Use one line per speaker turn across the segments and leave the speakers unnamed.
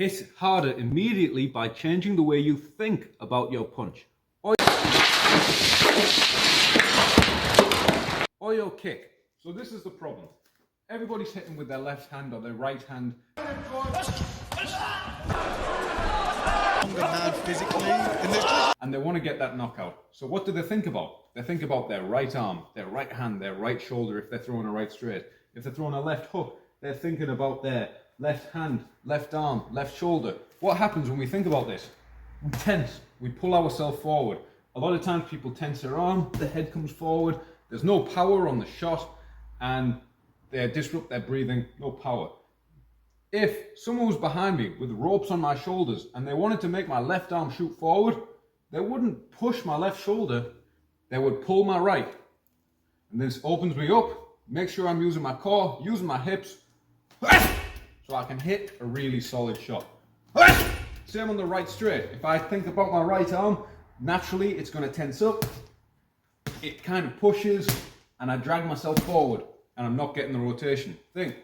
hit harder immediately by changing the way you think about your punch. Or your kick. So this is the problem. Everybody's hitting with their left hand or their right hand.
Physically,
and they want to get that knockout. So what do they think about? They think about their right arm, their right hand, their right shoulder if they're throwing a right straight. If they're throwing a left hook, they're thinking about their left hand, left arm, left shoulder. What happens when we think about this? We tense, we pull ourselves forward. A lot of times people tense their arm, the head comes forward, there's no power on the shot, and they disrupt their breathing, no power. If someone was behind me with ropes on my shoulders and they wanted to make my left arm shoot forward, they wouldn't push my left shoulder, they would pull my right. And this opens me up, make sure I'm using my core, using my hips, so I can hit a really solid shot. Same on the right straight. If I think about my right arm, naturally it's going to tense up, it kind of pushes, and I drag myself forward, and I'm not getting the rotation. Think.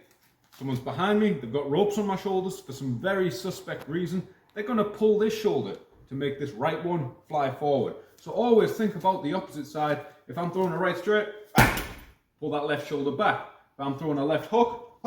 Someone's behind me, they've got ropes on my shoulders for some very suspect reason. They're going to pull this shoulder to make this right one fly forward. So always think about the opposite side. If I'm throwing a right straight, pull that left shoulder back. If I'm throwing a left hook,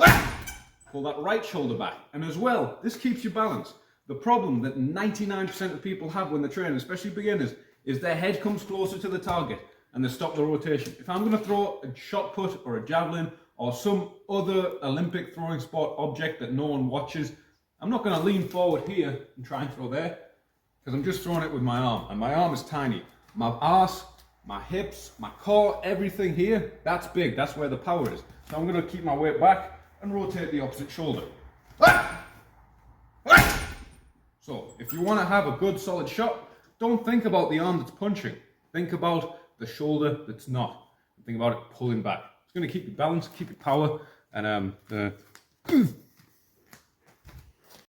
pull that right shoulder back. And as well, this keeps you balanced. The problem that 99% of people have when they're training, especially beginners, is their head comes closer to the target and they stop the rotation. If I'm going to throw a shot put or a javelin or some other Olympic throwing sport object that no one watches, I'm not going to lean forward here and try and throw there, because I'm just throwing it with my arm, and my arm is tiny. My arse, my hips, my core, everything here, that's big, that's where the power is. So I'm going to keep my weight back and rotate the opposite shoulder. So if you want to have a good solid shot, don't think about the arm that's punching. Think about the shoulder that's not. Think about it pulling back. It's going to keep you balanced, keep your power, and